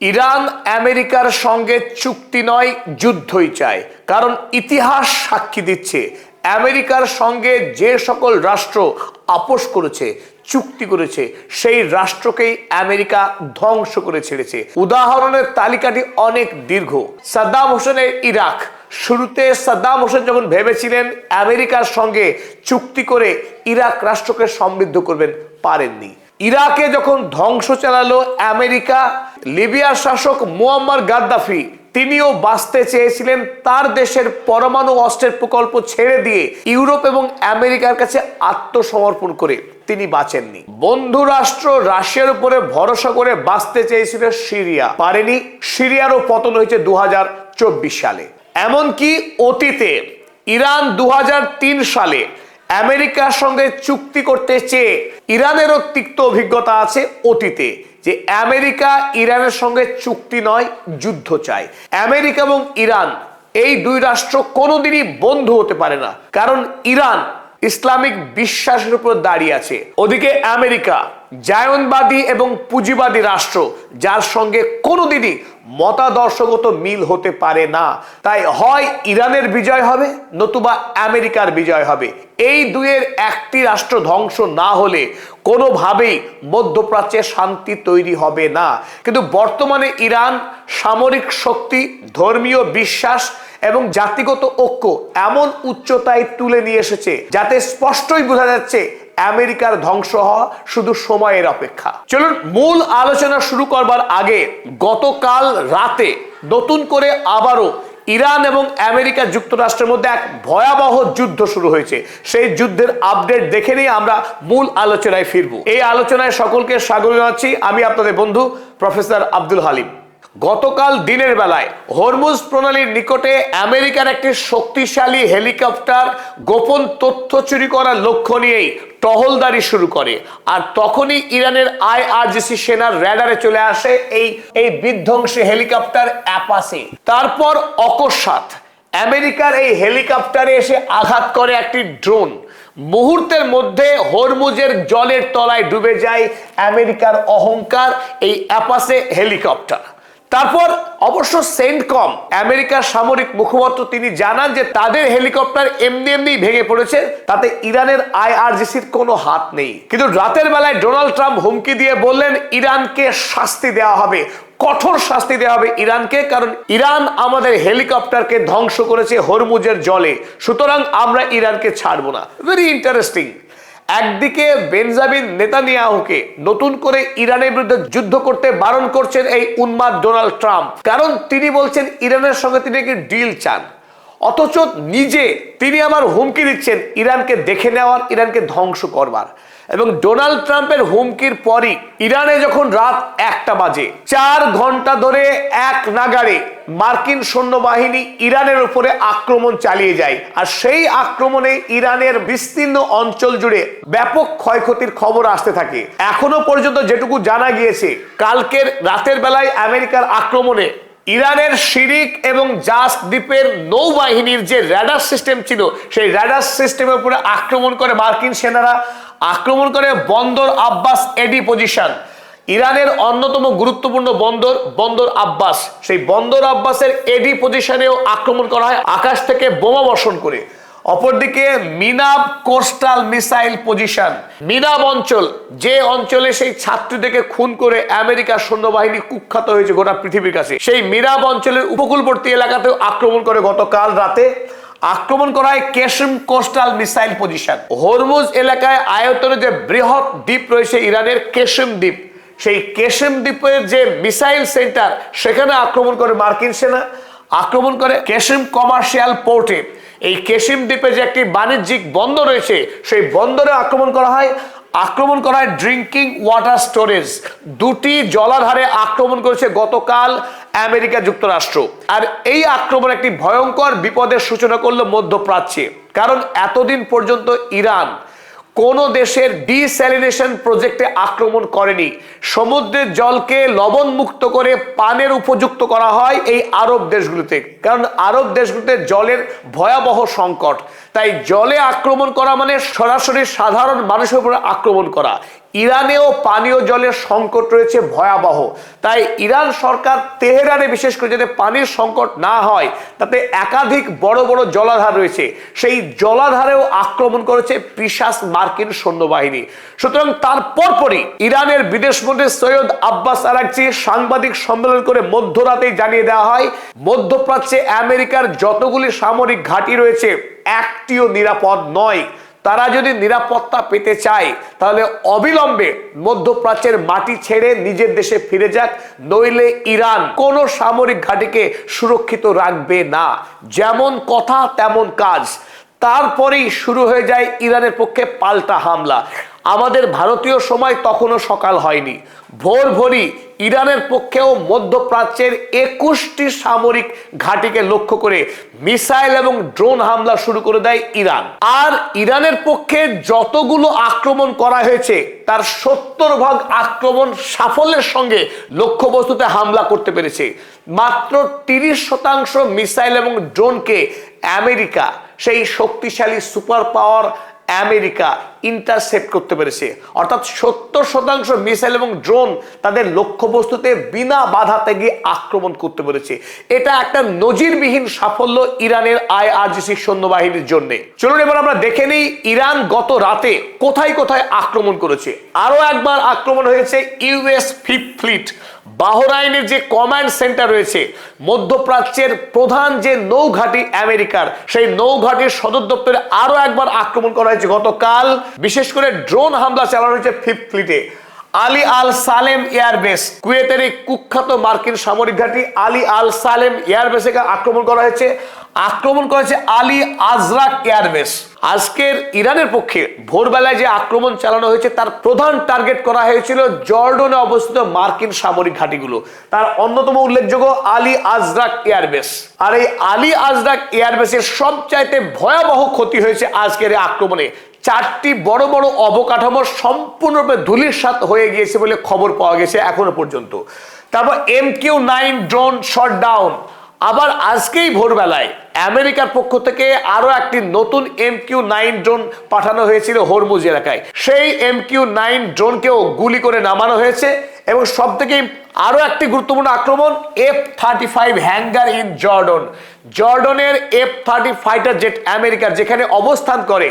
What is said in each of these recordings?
Iran আমেরিকার সঙ্গে চুক্তি নয়, যুদ্ধই চায়। কারণ ইতিহাস সাক্ষী দিচ্ছে আমেরিকার সঙ্গে যে সকল রাষ্ট্র আপোষ করেছে, চুক্তি করেছে, সেই রাষ্ট্রকেই আমেরিকা ধ্বংস করে ছেড়েছে। উদাহরণের তালিকাটি অনেক দীর্ঘ। সাদ্দাম হোসেনের ইরাক, শুরুতে সাদ্দাম হোসেন যখন ভেবেছিলেন আমেরিকার সঙ্গে চুক্তি করে ইরাক রাষ্ট্রকে সমৃদ্ধ করবেন, পারেননি। ইরাকে যখন ধ্বংস চালালো আমেরিকা, লিবিয়ার শাসক মুয়াম্মার গাদ্দাফি তিনিও বাঁচতে চেয়েছিলেন, তার দেশের পরমাণু অস্ত্রের প্রকল্প ছেড়ে দিয়ে ইউরোপ এবং আমেরিকার কাছে আত্মসমর্পণ করে তিনি বাঁচেননি। বন্ধু রাষ্ট্র রাশিয়ার উপরে ভরসা করে বাঁচতে চেয়েছিল সিরিয়া, পারেনি। সিরিয়ারও পতন হয়েছে 2024 সালে। এমনকি অতীতে ইরান 2003 সালে আমেরিকার সঙ্গে চুক্তি করতে চেয়ে ইরানেরও তিক্ত অভিজ্ঞতা আছে অতীতে, যে আমেরিকা ইরানের সঙ্গে চুক্তি নয়, যুদ্ধ চায়। আমেরিকা এবং ইরান এই দুই রাষ্ট্র কোনোদিনই বন্ধু হতে পারে না, কারণ ইরান ইসলামিক বিশ্বাসের উপর দাঁড়িয়ে আছে, ওদিকে আমেরিকা জায়নবাদী এবং পুঁজিবাদী রাষ্ট্র, যার সঙ্গে কোনোদিনই মতাদর্শগত মিল হতে পারে না। তাই হয় ইরানের বিজয় হবে, নতুবা আমেরিকার বিজয় হবে। এই দুইয়ের একটি রাষ্ট্র ধ্বংস না হলে কোনোভাবেই মধ্যপ্রাচ্যে শান্তি তৈরি হবে না। কিন্তু বর্তমানে ইরান সামরিক শক্তি, ধর্মীয় বিশ্বাস এবং জাতিগত ঐক্য এমন উচ্চতায় তুলে নিয়ে এসেছে, যাতে স্পষ্টই বোঝা যাচ্ছে আমেরিকার ধ্বংস হওয়া শুধু সময়ের অপেক্ষা। চলুন মূল আলোচনা শুরু করবার আগে, গতকাল রাতে নতুন করে আবারও ইরান এবং আমেরিকা যুক্তরাষ্ট্রের মধ্যে এক ভয়াবহ যুদ্ধ শুরু হয়েছে। সেই যুদ্ধের আপডেট দেখে নিয়ে আমরা মূল আলোচনায় ফিরব। এই আলোচনায় সকলকে স্বাগত জানাচ্ছি, আমি আপনাদের বন্ধু প্রফেসর আব্দুল হালিম। গতকাল দিনের বেলায় হরমুজ প্রণালীর নিকটে আমেরিকার একটি শক্তিশালী হেলিকপ্টার গোপন তথ্য চুরি করার লক্ষ্য নিয়েই টহলদারি শুরু করে, আর তখনই ইরানের IRGC সেনার র্যাডারে চলে আসে এই বিধ্বংসী হেলিকপ্টার অ্যাপাসে। তারপর অকস্মাৎ আমেরিকার এই হেলিকপ্টারে এসে আঘাত করে একটি ড্রোন। মুহূর্তের মধ্যে হরমুজের জলের তলায় ডুবে যায় আমেরিকার অহংকার এই অ্যাপাসে হেলিকপ্টার। তারপর অবশ্য সেন্টকম, আমেরিকার সামরিক মুখপাত্র, তিনি জানান যে তাদের হেলিকপ্টার এমনি ভেঙে পড়েছে, তাতে ইরানের IRGCর কোনো হাত নেই। কিন্তু রাতের বেলায় ডোনাল্ড ট্রাম্প হুমকি দিয়ে বললেন ইরানকে শাস্তি দেওয়া হবে, কঠোর শাস্তি দেওয়া হবে ইরানকে, কারণ ইরান আমাদের হেলিকপ্টারকে ধ্বংস করেছে হরমুজের জলে, সুতরাং আমরা ইরানকে ছাড়বো না। Very interesting. একদিকে বেঞ্জামিন নেতানিয়াহুকে নতুন করে ইরানের বিরুদ্ধে যুদ্ধ করতে বারণ করছেন এই উন্মাদ ডোনাল্ড ট্রাম্প, কারণ তিনি বলছেন ইরানের সঙ্গে তিনি একটি ডিল চান। অথচ নিজে তিনি আবার হুমকি দিচ্ছেন ইরানকে দেখে নেওয়ার, ইরানকে ধ্বংস করবার। এবং ডোনাল্ড ট্রাম্পের হুমকির পরই ইরানে যখন রাত 1টা বাজে, 4 ঘন্টা ধরে এক নাগাড়ে মার্কিন সৈন্যবাহিনী ইরানের উপরে আক্রমণ চালিয়ে যায়। আর সেই আক্রমণে ইরানের বিস্তীর্ণ অঞ্চল জুড়ে ব্যাপক ক্ষয়ক্ষতির খবর আসতে থাকে। এখনো পর্যন্ত যেটুকু জানা গিয়েছে, কালকের রাতের বেলায় আমেরিকার আক্রমণে ইরানের শিরিক এবং জাস দ্বীপের নৌবাহিনীর যে র্যাডার সিস্টেম ছিল, সেই র্যাডার সিস্টেমের উপরে আক্রমণ করে মার্কিন সেনারা, আক্রমণ করে বন্দর আব্বাস এডি পজিশন, ইরানের অন্যতম গুরুত্বপূর্ণ বন্দর আব্বাস, সেই বন্দর আব্বাসের এডি পজিশনেও আক্রমণ করা হয় আকাশ থেকে বোমা বর্ষণ করে। অপরদিকে মিনাব কোস্টাল মিসাইল পজিশন, মিনাব অঞ্চল, যে অঞ্চলে সেই ছাত্রীদেরকে খুন করে আমেরিকার সৈন্যবাহিনী কুখ্যাত হয়েছে গোটা পৃথিবীর কাছে, সেই মিনাব অঞ্চলের উপকূলবর্তী এলাকাতেও আক্রমণ করে গতকাল রাতে। আক্রমণ করা হয় Qeshm coastal missile position. Hormuz এলাকায় আয়তনে যে বৃহৎ দ্বীপ রয়েছে ইরানের, কেশম দ্বীপ, সেই কেশম দ্বীপের যে মিসাইল সেন্টার, সেখানে আক্রমণ করে মার্কিন সেনা। আক্রমণ করে কেশম কমার্শিয়াল পোর্টে, এই কেশম দ্বীপে যে একটি বাণিজ্যিক বন্দর রয়েছে, সেই বন্দরে আক্রমণ করা হয়। আক্রমণ করা হয় ড্রিঙ্কিং ওয়াটার স্টোরেজ, 2টি জলাধারে আক্রমণ করেছে গতকাল আমেরিকা যুক্তরাষ্ট্র। আর এই আক্রমণ একটি ভয়ঙ্কর বিপদের সূচনা করলো মধ্যপ্রাচ্যে, কারণ এতদিন পর্যন্ত ইরান কোনো দেশের ডিস্যালিনেশন প্রজেক্টে আক্রমণ করেনি। সমুদ্রের জলকে লবণ মুক্ত করে পানের উপযুক্ত করা হয় এই আরব দেশগুলোতে, কারণ আরব দেশগুলোতে জলের ভয়াবহ সংকট। তাই জলে আক্রমণ করা মানে সরাসরি সাধারণ মানুষের উপরে আক্রমণ করা। ইরানেও পানীয় জলের সংকট রয়েছে ভয়াবহ। তাই ইরান সরকার তেহরানে বিশেষ করে যাতে পানির সংকট না হয়, তাতে একাধিক বড় বড় জলাধার রয়েছে, সেই জলাধারেও আক্রমণ করেছে পিশাচ মার্কিন সৈন্যবাহিনী। সুতরাং তার পরপরই ইরানের বিদেশমন্ত্রী সৈয়দ আব্বাস আরাকচি সাংবাদিক সম্মেলন করে মধ্যরাতেই জানিয়ে দেওয়া হয়, মধ্যপ্রাচ্যে আমেরিকার যতগুলি সামরিক ঘাঁটি রয়েছে একটিও নিরাপদ নয়। তারা যদি নিরাপত্তা পেতে চায় তাহলে অবিলম্বে মধ্যপ্রাচ্যের মাটি ছেড়ে নিজের দেশে ফিরে যাক, নইলে ইরান কোনো সামরিক ঘাঁটিকে সুরক্ষিত রাখবে না। যেমন কথা তেমন কাজ। তারপরেই শুরু হয়ে যায় ইরানের পক্ষে পাল্টা হামলা। আমাদের ভারতীয় সময় তখনও সকাল হয়নি, ভোর ভোরই ইরানের পক্ষেও মধ্যপ্রাচ্যের 21টি সামরিক ঘাঁটিকে লক্ষ্য করে মিসাইল এবং ড্রোন হামলা শুরু করে দেয় ইরান। আর ইরানের পক্ষে যতগুলো আক্রমণ করা হয়েছে তার 70% আক্রমণ সাফল্যের সঙ্গে লক্ষ্যবস্তুতে হামলা করতে পেরেছে। মাত্র 30% মিসাইল এবং ড্রোনকে আমেরিকা, সেই শক্তিশালী সুপার পাওয়ার আমেরিকা ইন্টারসেপ্ট করতে পেরেছে। অর্থাৎ 70% মিসাইল এবং ড্রোন তাদের লক্ষ্যবস্তুতে বিনা বাধাতে গিয়ে আক্রমণ করতে পেরেছে। এটা একটা নজিরবিহীন সাফল্য ইরানের IRGC সৈন্যবাহিনীর জন্য। চলুন এবার আমরা দেখে নিই ইরান গত রাতে কোথায় কোথায় আক্রমণ করেছে। আরো একবার আক্রমণ হয়েছে US ফিফথ ফ্লিট, বাহরাইনের যে কমান্ড সেন্টার রয়েছে, মধ্যপ্রাচ্যের প্রধান যে নৌঘাঁটি আমেরিকার, সেই নৌঘাঁটির সদর দপ্তরে আরো একবার আক্রমণ করা হয়েছে গতকাল। বিশেষ করে ড্রোন হামলা চালানো হয়েছে ফিফথ ফ্লিটে। আলী আল সালেম এয়ারবেস, কুয়েতের এই কুখ্যাত মার্কিন সামরিক ঘাঁটি আলী আল সালেম এয়ারবেসে আক্রমণ করা হয়েছে। আক্রমণ করেছে আলী আজরাক এয়ারবেস। আজকের ইরানের পক্ষে ভোরবেলায় যে আক্রমণ চালানো হয়েছে তার প্রধান টার্গেট করা হয়েছিল জর্ডনে অবস্থিত মার্কিন সামরিক ঘাঁটিগুলো। তার অন্যতম উল্লেখযোগ্য আলী আজরাক এয়ারবেস। আর এই আলী আজরাক এয়ারবেসের সবচাইতে ভয়াবহ ক্ষতি হয়েছে আজকের এই আক্রমণে। 4টি বড় বড় অবকাঠামো সম্পূর্ণরূপে ধূলিসাৎ হয়ে গিয়েছে বলে খবর পাওয়া গেছে এখনো পর্যন্ত। তারপর MQ-9 ড্রোন শট ডাউন। আবার আজকেই ভোরবেলায় আমেরিকার পক্ষ থেকে আরো একটি নতুন MQ-9 ড্রোন পাঠানো হয়েছিল হরমুজ এলাকায়। সেই MQ-9 ড্রোনকেও গুলি করে নামানো হয়েছে। এবং সব থেকে আরো একটি গুরুত্বপূর্ণ আক্রমণ F-35 হ্যাঙ্গার ইন জর্ডন। জর্ডনের F-30 ফাইটার জেট আমেরিকার যেখানে অবস্থান করে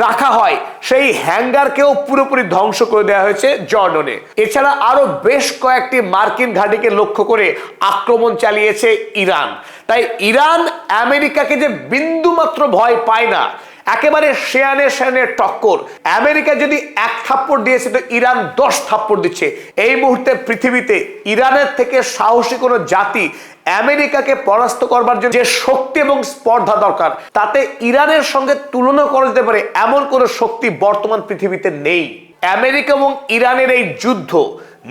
রাখা হয়, সেই হ্যাঙ্গারকেও পুরোপুরি ধ্বংস করে দেওয়া হয়েছে জর্ডনে। এছাড়া আরো বেশ কয়েকটি মার্কিন ঘাঁটিকে লক্ষ্য করে আক্রমণ চালিয়েছে ইরান। তাই ইরান আমেরিকাকে যে বিন্দুমাত্র ভয় পায় না, একেবারে শেয়ানে শেয়ানে টক্কর। আমেরিকা যদি 1 থাপ্পড় দিয়েছে তো ইরান 10 থাপ্পড় দিচ্ছে। এই মুহূর্তে পৃথিবীতে ইরানের থেকে সাহসী কোনো জাতি আমেরিকাকে পরাস্ত করবার জন্য যে শক্তি এবং স্পর্ধা দরকার, তাতে ইরানের সঙ্গে তুলনা করা যেতে পারে এমন কোনো শক্তি বর্তমান পৃথিবীতে নেই। আমেরিকা এবং ইরানের এই যুদ্ধ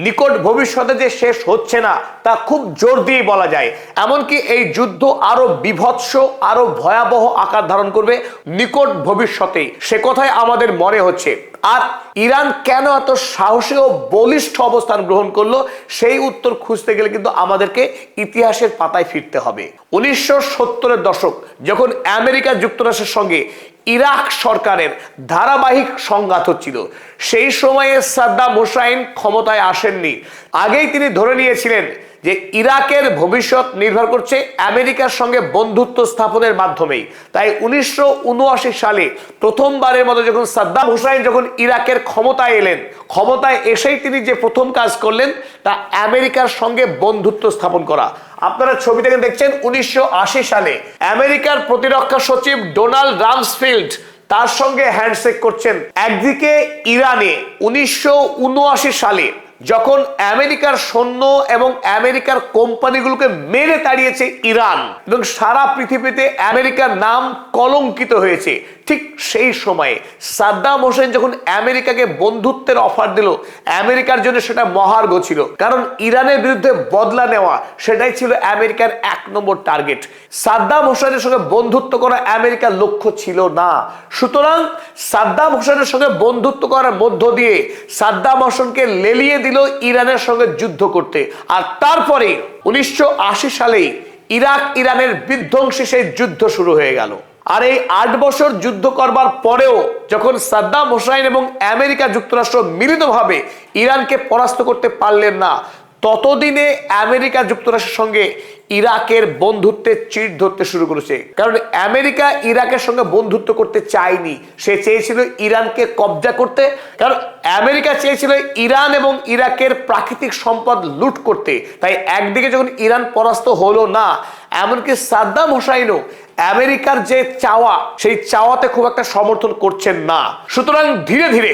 নিকট ভবিষ্যতে যে শেষ হচ্ছে না তা খুব জোর দিয়ে বলা যায়। এমনকি এই যুদ্ধ আরো বিভৎস, আরো ভয়াবহ আকার ধারণ করবে নিকট ভবিষ্যতেই, সে কথাই আমাদের মনে হচ্ছে। আর ইরান কেন এত সাহসী ও বলিষ্ঠ অবস্থান গ্রহণ করলো, সেই উত্তর খুঁজতে গেলে কিন্তু আমাদেরকে ইতিহাসের পাতায় ফিরতে হবে। 1970-এর দশক যখন আমেরিকা যুক্তরাষ্ট্রের সঙ্গে ইরাক সরকারের ধারাবাহিক সংঘাত হচ্ছিল, সেই সময়ে সাদ্দাম হুসাইন ক্ষমতায় আসেননি। আগেই তিনি ধরে নিয়েছিলেন যে ইরাকের ভবিষ্যৎ নির্ভর করছে আমেরিকার সঙ্গে বন্ধুত্ব স্থাপনের মাধ্যমেই। তাই 1979 সালে প্রথমবারের মতো যখন সাদ্দাম হুসাইন যখন ইরাকের ক্ষমতায় এলেন, ক্ষমতায় এসেই তিনি যে প্রথম কাজ করলেন তা আমেরিকার সঙ্গে বন্ধুত্ব স্থাপন করা। আপনারা ছবিতে দেখছেন 1980 সালে আমেরিকার প্রতিরক্ষা সচিব ডোনাল্ড রামসফিল্ড তার সঙ্গে হ্যান্ডশেক করছেন। একদিকে ইরানে 1979 সালে যখন আমেরিকার সৈন্য এবং আমেরিকার কোম্পানিগুলোকে মেরে তাড়িয়েছে ইরান এবং সারা পৃথিবীতে আমেরিকার নাম কলঙ্কিত হয়েছে, ঠিক সেই সময়ে সাদ্দাম হোসেন যখন আমেরিকাকে বন্ধুত্বের অফার দিল, আমেরিকার জন্য সেটা মহার্ঘ ছিল। কারণ ইরানের বিরুদ্ধে বদলা নেওয়া সেটাই ছিল আমেরিকার 1 নম্বর টার্গেট। সাদ্দাম হোসেনের সঙ্গে বন্ধুত্ব করা আমেরিকার লক্ষ্য ছিল না। সুতরাং সাদ্দাম হোসেনের সঙ্গে বন্ধুত্ব করার মধ্য দিয়ে সাদ্দাম হোসেনকে লেলিয়ে দিল ইরানের সঙ্গে যুদ্ধ করতে। আর তারপরে 1980 সালেই ইরাক ইরানের বিধ্বংসী সেই যুদ্ধ শুরু হয়ে গেল। আর এই 8 বছর যুদ্ধ করবার পরেও যখন সাদ্দাম হোসাইন এবং আমেরিকা যুক্তরাষ্ট্র মিলিতভাবে ইরানকে পরাস্ত করতে পারলেন না, ততদিনে আমেরিকা যুক্তরাষ্ট্রের সঙ্গে ইরাকের বন্ধুত্বের চিড় ধরতে শুরু করেছে। কারণ আমেরিকা ইরাকের সঙ্গে বন্ধুত্ব করতে চায়নি, সে চেয়েছিল ইরানকে কবজা করতে। কারণ আমেরিকা চেয়েছিল ইরান এবং ইরাকের প্রাকৃতিক সম্পদ লুট করতে। তাই একদিকে যখন ইরান পরাস্ত হলো না, এমনকি সাদ্দাম হোসাইনও আমেরিকার যে চাওয়া, সেই চাওয়াতে খুব একটা সমর্থন করছেন না। সুতরাং ধীরে ধীরে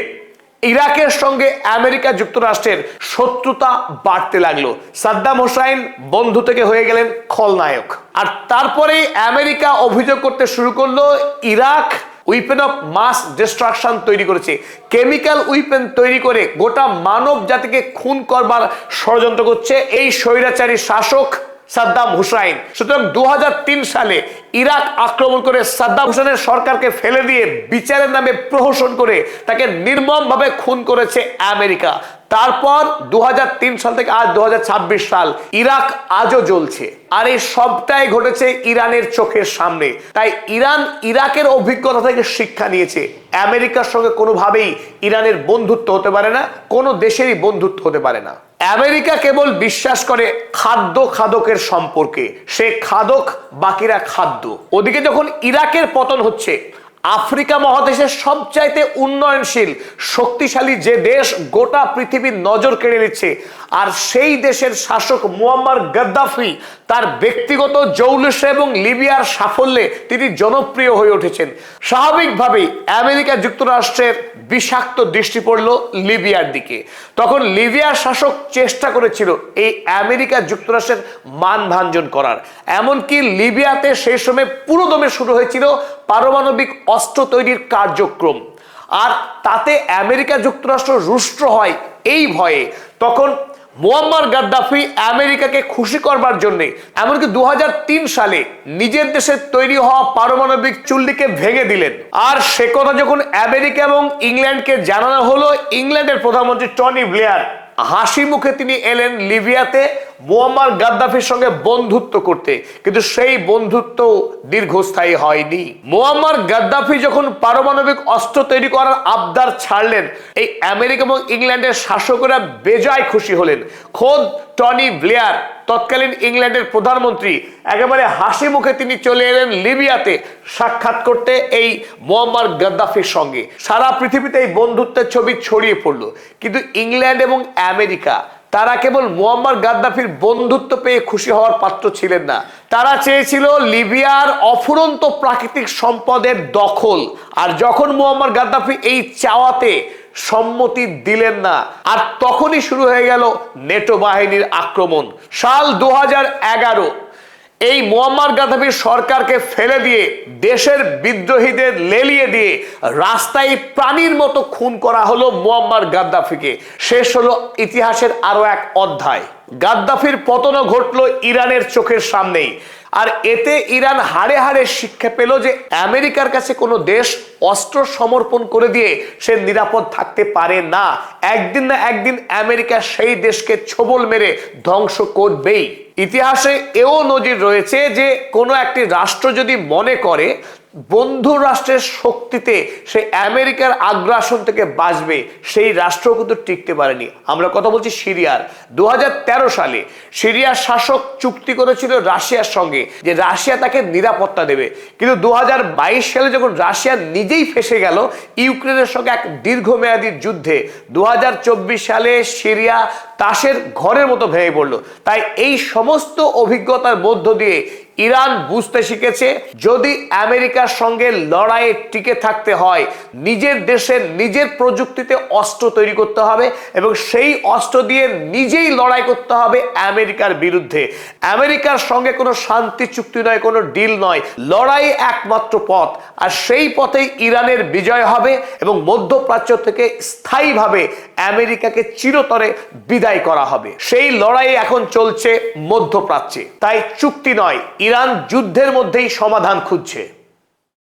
ইরাকের সঙ্গে আমেরিকা যুক্তরাষ্ট্রের শত্রুতা বাড়তে লাগলো। সাদ্দাম হোসাইন বন্ধু থেকে হয়ে গেলেন খলনায়ক। আর তারপরে আমেরিকা অভিযোগ করতে শুরু করলো Iraq weapon of mass destruction তৈরি করেছে, কেমিক্যাল উইপেন তৈরি করে গোটা মানব জাতিকে খুন করবার ষড়যন্ত্র করছে এই স্বৈরাচারী শাসক সাদ্দাম হুসাইন। সুতরাং 2003 সালে ইরাক আক্রমণ করে সাদ্দাম হুসাইনের সরকারকে ফেলে দিয়ে বিচারের নামে প্রহসন করে তাকে নির্মমভাবে খুন করেছে আমেরিকা। তারপর 2003 সাল থেকে আজ 2026 সাল, ইরাক আজও জ্বলছে। আর এই সবটাই ঘটেছে ইরানের চোখের সামনে। তাই ইরান ইরাকের অভিজ্ঞতা থেকে শিক্ষা নিয়েছে, আমেরিকার সঙ্গে কোনোভাবেই ইরানের বন্ধুত্ব হতে পারে না, কোনো দেশেরই বন্ধুত্ব হতে পারে না। আমেরিকা কেবল বিশ্বাস করে খাদ্য খাদকের সম্পর্কে, সে খাদক বাকিরা খাদ্য। ওদিকে যখন ইরাকের পতন হচ্ছে, আফ্রিকা মহাদেশের সবচাইতে উন্নয়নশীল শক্তিশালী যে দেশ গোটা পৃথিবীর নজর কেড়ে নিচ্ছে, আর সেই দেশের শাসক মুয়াম্মার গাদ্দাফি তার ব্যক্তিগত জৌলুসে এবং লিবিয়ার সাফল্যে তিনি জনপ্রিয় হয়ে উঠেছেন। স্বাভাবিকভাবেই আমেরিকা যুক্তরাষ্ট্রের বিষাক্ত দৃষ্টি পড়ল লিবিয়ার দিকে। তখন লিবিয়ার শাসক চেষ্টা করেছিল এই আমেরিকা যুক্তরাষ্ট্রের মানভাঞ্জন করার। এমনকি লিবিয়াতে সেই সময় পুরোদমে শুরু হয়েছিল পারমাণবিক অস্ত্র তৈরির কার্যক্রম। আর তাতে আমেরিকা যুক্তরাষ্ট্র রুষ্ট হয় এই ভয়ে। তখন মুয়াম্মার গাদ্দাফি আমেরিকাকে খুশি করবার জন্য এমনকি 2003 সালে নিজের দেশে তৈরি হওয়া পারমাণবিক চুল্লিকে ভেঙে দিলেন। আর সে কথা যখন আমেরিকা এবং ইংল্যান্ডকে জানানো হলো, ইংল্যান্ডের প্রধানমন্ত্রী টনি ব্লেয়ার হাসি মুখে তিনি এলেন লিবিয়াতে মুয়াম্মার গাদ্দাফির সঙ্গে বন্ধুত্ব করতে। কিন্তু সেই বন্ধুত্ব দীর্ঘস্থায়ী হয়নি। মুয়াম্মার গাদ্দাফি যখন পারমাণবিক অস্ত্র তৈরি করার আবদার ছাড়লেন, এই আমেরিকা এবং ইংল্যান্ডের শাসকরা বেজায় খুশি হলেন। খোদ টনি ব্লেয়ার, তৎকালীন ইংল্যান্ডের প্রধানমন্ত্রী, একেবারে হাসি মুখে তিনি চলে এলেন লিবিয়াতে সাক্ষাৎ করতে এই মুয়াম্মার গাদ্দাফির সঙ্গে। সারা পৃথিবীতে এই বন্ধুত্বের ছবি ছড়িয়ে পড়লো। কিন্তু ইংল্যান্ড এবং আমেরিকা তারা কেবল মুয়াম্মার গাদ্দাফির বন্ধুত্ব পেয়ে খুশি হওয়ার পাত্র ছিলেন না, তারা চেয়েছিল লিবিয়ার অফুরন্ত প্রাকৃতিক সম্পদের দখল। আর যখন মুয়াম্মার গাদ্দাফি এই চাওয়াতে সম্মতি দিলেন না, আর তখনই শুরু হয়ে গেল নেটো বাহিনীর আক্রমণ। সাল 2011 এই মুয়াম্মার গাদ্দাফির সরকারকে ফেলে দিয়ে দেশের বিদ্রোহীদের লেলিয়ে দিয়ে রাস্তায় প্রাণীর মতো খুন করা হলো মুয়াম্মার গাদ্দাফিকে। শেষ হলো ইতিহাসের আরো এক অধ্যায়। গাদ্দাফির পতনও ঘটলো ইরানের চোখের সামনেই। আর এতে ইরান হাড়ে হাড়ে শিক্ষা পেল যে আমেরিকার কাছে কোনো দেশ অস্ত্র সমর্পণ করে দিয়ে সে নিরাপদ থাকতে পারে না। একদিন না একদিন আমেরিকা সেই দেশকে ছোবল মেরে ধ্বংস করবেই। ইতিহাসে এও নজির রয়েছে যে কোনো একটি রাষ্ট্র যদি মনে করে বন্ধু রাষ্ট্রের শক্তিতে সে আমেরিকার আগ্রাসন থেকে বাঁচবে, সেই রাষ্ট্র কিন্তু টিকতে পারেনি। আমরা কথা বলছি সিরিয়ার। 2013 সালে সিরিয়ার শাসক চুক্তি করেছিল রাশিয়ার সঙ্গে যে রাশিয়া তাকে নিরাপত্তা দেবে। কিন্তু 2022 সালে যখন রাশিয়া নিজেই ফেঁসে গেল ইউক্রেনের সঙ্গে এক দীর্ঘমেয়াদী যুদ্ধে, 2024 সালে সিরিয়া তাসের ঘরের মতো ভেঙে পড়লো। তাই এই সমস্ত অভিজ্ঞতার মধ্য দিয়ে ইরান বুঝতে শিখেছে যদি আমেরিকার সঙ্গে লড়াইয়ে টিকে থাকতে হয়, নিজের দেশের নিজের প্রযুক্তিতে অস্ত্র তৈরি করতে হবে এবং সেই অস্ত্র দিয়ে নিজেই লড়াই করতে হবে আমেরিকার বিরুদ্ধে। আমেরিকার সঙ্গে কোনো শান্তি চুক্তি নয়, কোনো ডিল নয়, লড়াই একমাত্র পথ। আর সেই পথেই ইরানের বিজয় হবে এবং মধ্যপ্রাচ্য থেকে স্থায়ীভাবে আমেরিকাকে চিরতরে বিদায় করা হবে। সেই লড়াই এখন চলছে মধ্যপ্রাচ্যে। তাই চুক্তি নয়, ইরান যুদ্ধের মধ্যেই সমাধান খুঁজছে।